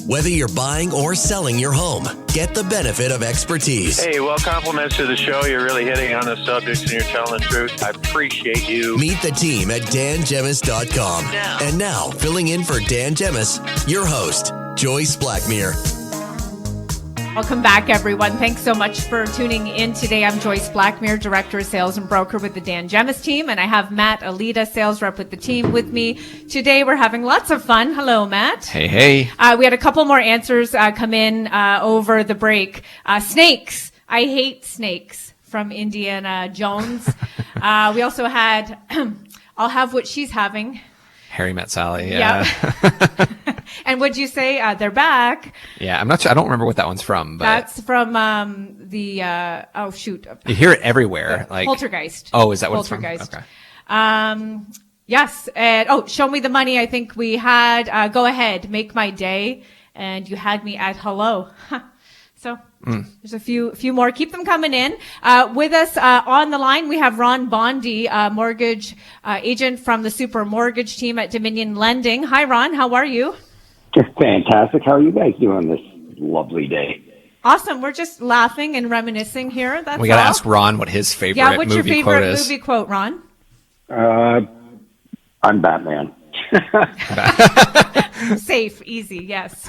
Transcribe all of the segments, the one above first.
Whether you're buying or selling your home, get the benefit of expertise. Hey, well, compliments to the show. You're really hitting on the subjects and you're telling the truth. I appreciate you. Meet the team at dangemus.com. And now, filling in for Dan Gemus, your host, Joyce Blackmere. Welcome back, everyone. Thanks so much for tuning in today. I'm Joyce Blackmere, Director of Sales and Broker with the Dan Gemus team, and I have Matt Alita, Sales Rep with the team with me. Today, we're having lots of fun. Hello, Matt. Hey, hey. We had a couple more answers come in over the break. Snakes. I hate snakes from Indiana Jones. We also had, I'll have what she's having. Harry Met Sally. Yeah. Yep. And what'd you say? They're back. Yeah, I'm not sure. I don't remember what that one's from. But that's from oh shoot. You hear it everywhere. Like Poltergeist. Oh, is that what Poltergeist. it's from? Okay. Yes. And show me the money. I think we had go ahead, make my day, and you had me at hello. So there's a few more. Keep them coming in. With us on the line, we have Ron Bondy, mortgage agent from the Super Mortgage team at Dominion Lending. Hi, Ron. How are you? Fantastic. How are you guys doing this lovely day? Awesome. We're just laughing and reminiscing here. That's we got to all. ask Ron what his favorite Yeah, what's your movie favorite quote is. movie quote, Ron? I'm Batman. Safe, easy, yes.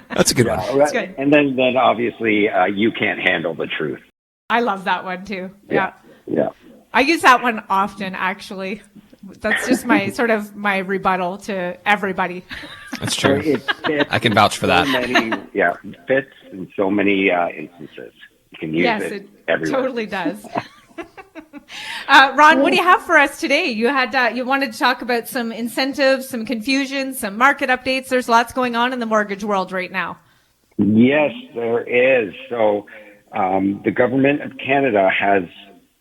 That's a good one. That's good. And then obviously, you can't handle the truth. I love that one too. Yeah. I use that one often, actually. That's just my sort of my rebuttal to everybody. That's true. I can vouch for that. It fits in so many instances. You can use it everywhere. Totally does. Ron, what do you have for us today? You had you wanted to talk about some incentives, some confusion, some market updates. There's lots going on in the mortgage world right now. Yes, there is. So the government of Canada has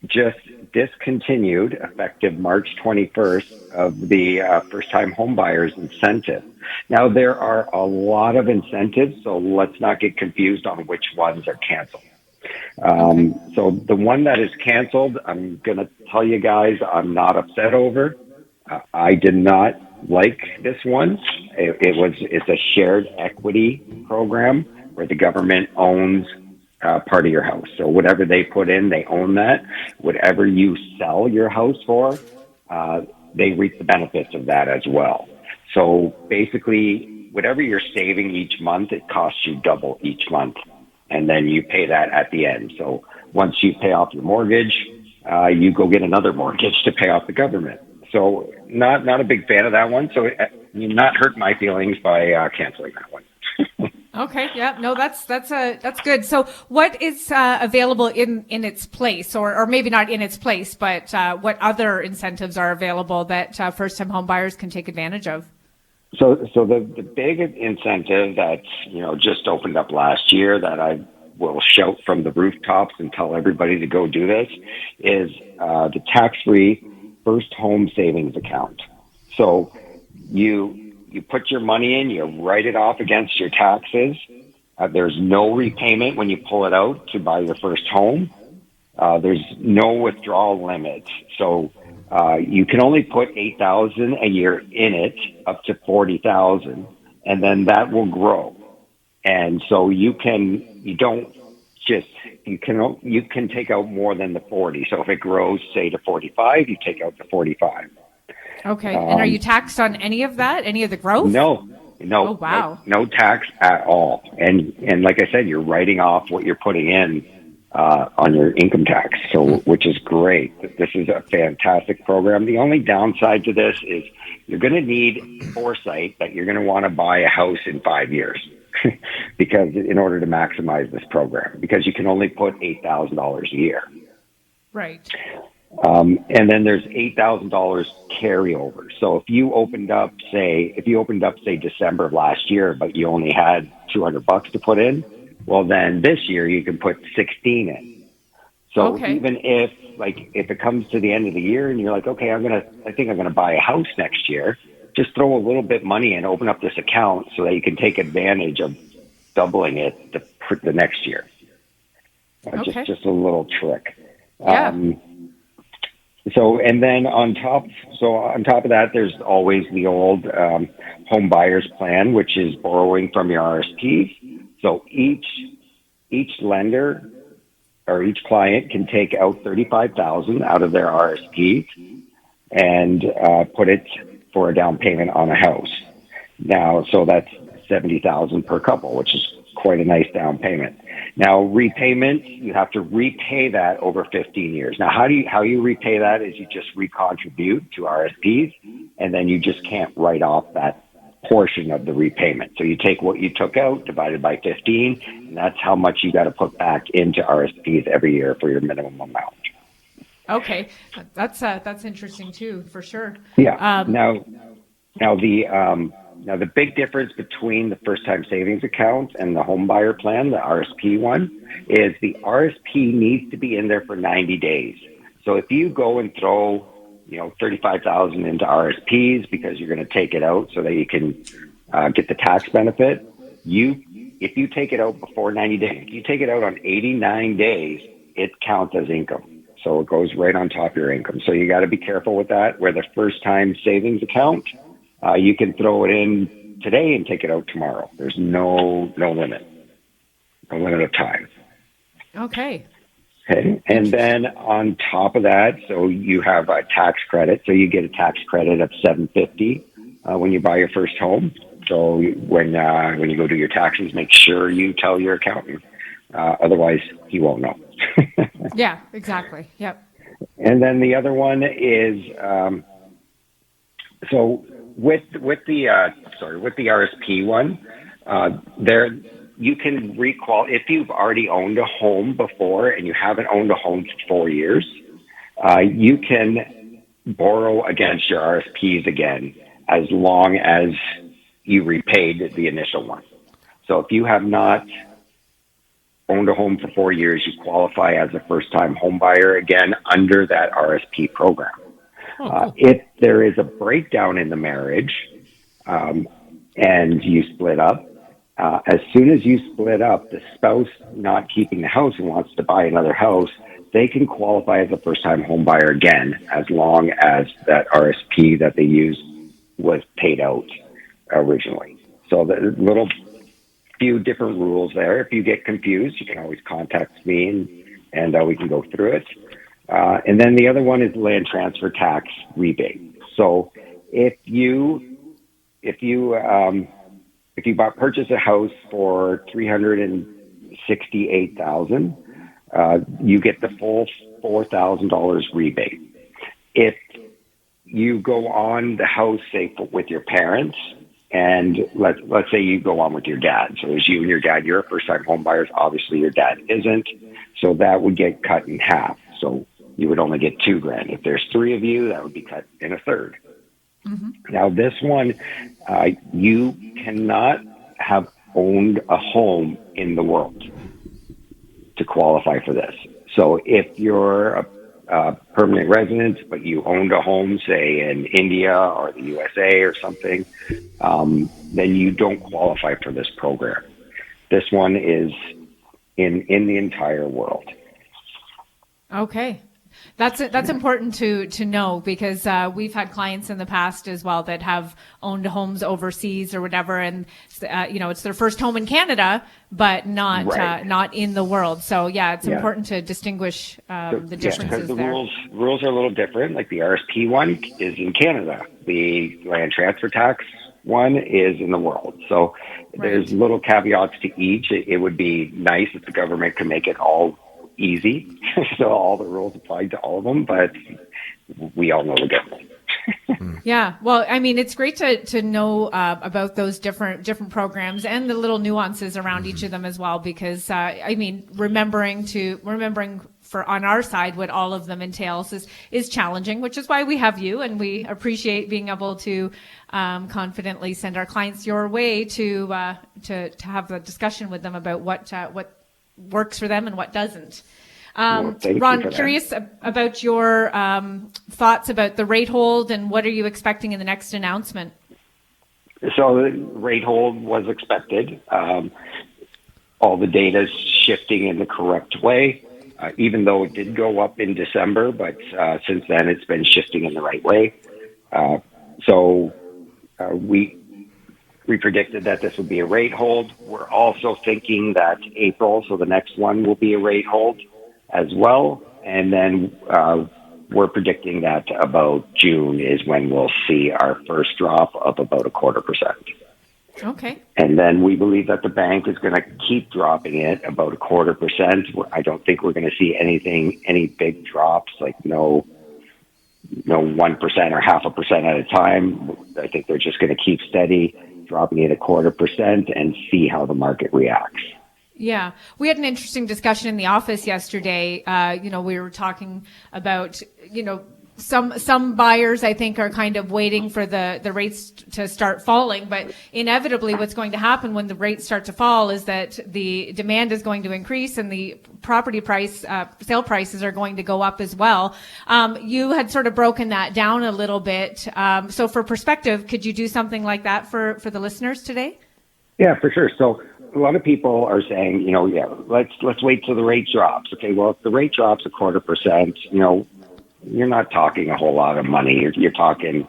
just discontinued, effective March 21st, of the first-time homebuyers incentive. Now, there are a lot of incentives, so let's not get confused on which ones are canceled. So the one that is canceled, I'm going to tell you guys, I'm not upset over. I did not like this one. It's a shared equity program where the government owns part of your house. So whatever they put in, they own that. Whatever you sell your house for, they reap the benefits of that as well. So basically, whatever you're saving each month, it costs you double each month. And then you pay that at the end. So once you pay off your mortgage, you go get another mortgage to pay off the government. So not a big fan of that one. So you not hurt my feelings by canceling that one. Okay. Yeah. No, that's good. So what is available in its place, or maybe not in its place, but what other incentives are available that first-time home buyers can take advantage of? So the big incentive that, just opened up last year that I will shout from the rooftops and tell everybody to go do this is the tax-free first home savings account. So you put your money in, you write it off against your taxes. There's no repayment when you pull it out to buy your first home. There's no withdrawal limit. So you can only put $8,000 a year in it, up to $40,000, and then that will grow. And so you can take out more than the 40. So if it grows, say to 45, you take out the 45. Okay. And are you taxed on any of that? Any of the growth? No. Oh, wow. No tax at all. And like I said, you're writing off what you're putting in on your income tax, which is great. This is a fantastic program. The only downside to this is you're going to need foresight that you're going to want to buy a house in 5 years because in order to maximize this program, because you can only put $8,000 a year. Right. And then there's $8,000 carryover. So if you opened up, say December of last year, but you only had $200 to put in, well, then this year you can put 16 in. So even if it comes to the end of the year and you're like, okay, I think I'm going to buy a house next year, just throw a little bit money and open up this account so that you can take advantage of doubling it the next year. Just a little trick. Yeah. So, and then on top of that, there's always the old home buyers plan, which is borrowing from your RSPs. So each lender or each client can take out $35,000 out of their RSP and put it for a down payment on a house. Now, so that's $70,000 per couple, which is quite a nice down payment. Now, repayment, you have to repay that over 15 years. Now, how you repay that is you just recontribute to RSPs, and then you just can't write off that portion of the repayment. So you take what you took out divided by 15, and that's how much you got to put back into RSPs every year for your minimum amount. Okay, that's interesting too, for sure. Yeah. Now the big difference between the first-time savings account and the home buyer plan, the RSP one, is the RSP needs to be in there for 90 days. So if you go and throw, $35,000 into RSPs because you're going to take it out so that you can get the tax benefit, if you take it out before 90 days, if you take it out on 89 days, it counts as income. So it goes right on top of your income. So you got to be careful with that. Where the first-time savings account, you can throw it in today and take it out tomorrow. There's no limit of time. Okay. And then on top of that, so you have a tax credit. So you get a tax credit of $750 when you buy your first home. So when you go do your taxes, make sure you tell your accountant. Otherwise, he won't know. Yeah, exactly. Yep. And then the other one is so with the RSP one, there you can if you've already owned a home before and you haven't owned a home for 4 years, you can borrow against your RSPs again as long as you repaid the initial one. So if you have not owned a home for 4 years, you qualify as a first-time home buyer again under that RSP program. Cool. If there is a breakdown in the marriage and you split up, as soon as you split up, the spouse not keeping the house and wants to buy another house, they can qualify as a first-time home buyer again as long as that RSP that they used was paid out originally. So the little few different rules there. If you get confused, you can always contact me and we can go through it. And then the other one is land transfer tax rebate. So if you purchase a house for $368,000, you get the full $4,000 rebate. If you go on the house, say with your parents, and let's say you go on with your dad. So there's you and your dad. You're a first-time home buyers. Obviously, your dad isn't. So that would get cut in half. So you would only get $2,000. If there's three of you, that would be cut in a third. Mm-hmm. Now, this one, you cannot have owned a home in the world to qualify for this. So if you're a permanent resident, but you owned a home, say, in India or the USA or something, then you don't qualify for this program. This one is in the entire world. Okay. That's important to know because we've had clients in the past as well that have owned homes overseas or whatever, and it's their first home in Canada, but not in the world. So it's important to distinguish the differences the there. Rules are a little different. Like the RSP one is in Canada, the land transfer tax one is in the world. So there's little caveats to each. It would be nice if the government could make it all easy, so all the rules apply to all of them, but we all know the government. Yeah, well, I mean, it's great to know about those different programs and the little nuances around each of them as well, because remembering for on our side what all of them entails is challenging, which is why we have you, and we appreciate being able to confidently send our clients your way to have a discussion with them about what works for them and what doesn't. Ron, curious about your thoughts about the rate hold and what are you expecting in the next announcement? So the rate hold was expected. All the data is shifting in the correct way. even though it did go up in December, but since then it's been shifting in the right way. So we predicted that this would be a rate hold. We're also thinking that April, so the next one, will be a rate hold as well. And then we're predicting that about June is when we'll see our first drop of about 0.25%. Okay. And then we believe that the bank is going to keep dropping it about 0.25%. I don't think we're going to see any big drops, like no 1% or 0.5% at a time. I think they're just going to keep steady, dropping it 0.25% and see how the market reacts. Yeah. We had an interesting discussion in the office yesterday. We were talking about, some buyers, I think, are kind of waiting for the rates to start falling, but inevitably what's going to happen when the rates start to fall is that the demand is going to increase and the property price, sale prices are going to go up as well. You had sort of broken that down a little bit. So for perspective, could you do something like that for the listeners today? Yeah, for sure. So a lot of people are saying, let's wait till the rate drops. Okay, well, if the rate drops 0.25%, you're not talking a whole lot of money. You're talking,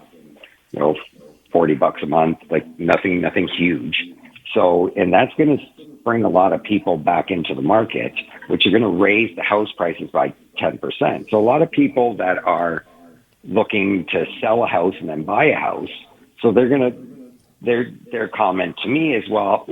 $40 a month, like nothing huge. So, and that's going to bring a lot of people back into the market, which are going to raise the house prices by 10%. So a lot of people that are looking to sell a house and then buy a house, so their comment to me is, well,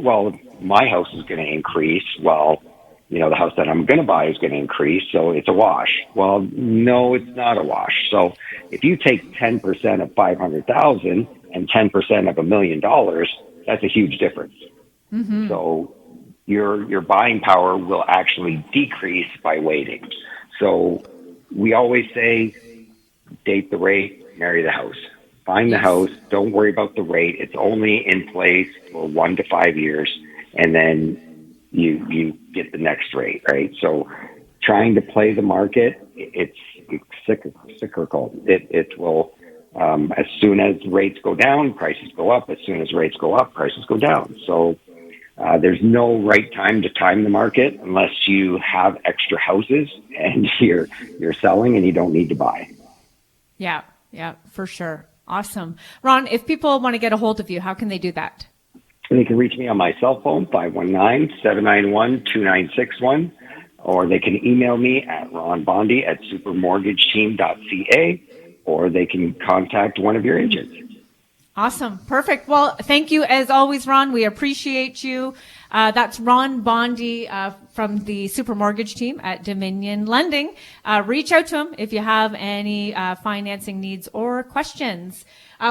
my house is going to increase. Well, the house that I'm going to buy is going to increase, so it's a wash. Well, no, it's not a wash. So if you take 10% of 500,000 and 10% of $1 million, that's a huge difference. Mm-hmm. So your buying power will actually decrease by waiting. So we always say, date the rate, marry the house. Find the house. Don't worry about the rate. It's only in place for 1 to 5 years, and then you get the next rate, right? So trying to play the market, it's cyclical. It will, as soon as rates go down, prices go up. As soon as rates go up, prices go down. So there's no right time to time the market unless you have extra houses and you're selling and you don't need to buy. Yeah, for sure. Awesome. Ron, if people want to get a hold of you, how can they do that? They can reach me on my cell phone, 519-791-2961, or they can email me at Ron Bondy at supermortgageteam.ca, or they can contact one of your agents. Awesome. Perfect. Well, thank you as always, Ron. We appreciate you. That's Ron Bondy from the Super Mortgage team at Dominion Lending. Reach out to him if you have any financing needs or questions.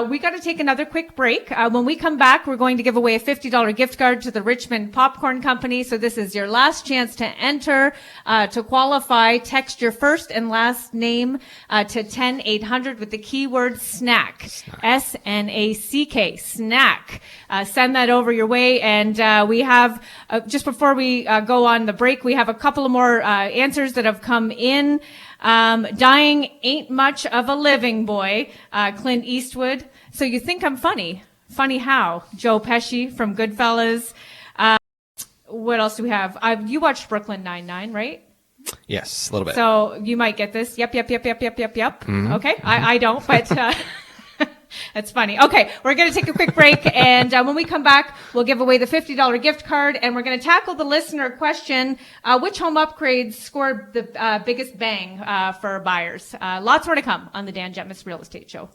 We got to take another quick break. When we come back, we're going to give away a $50 gift card to the Richmond Popcorn Company. So this is your last chance to enter. To qualify, text your first and last name to 10800 with the keyword snack. SNACK. Snack. Send that over your way. And we have, just before we go on the break, we have a couple of more answers that have come in. Dying ain't much of a living, boy. Clint Eastwood. So you think I'm funny? Funny how? Joe Pesci from Goodfellas. What else do we have? You watched Brooklyn Nine-Nine, right? Yes, a little bit. So you might get this. Yep. Mm-hmm. Okay. I don't, but, that's funny. Okay. We're going to take a quick break. And when we come back, we'll give away the $50 gift card. And we're going to tackle the listener question. Which home upgrades scored the biggest bang for buyers? Lots more to come on the Dan Gemus Real Estate Show.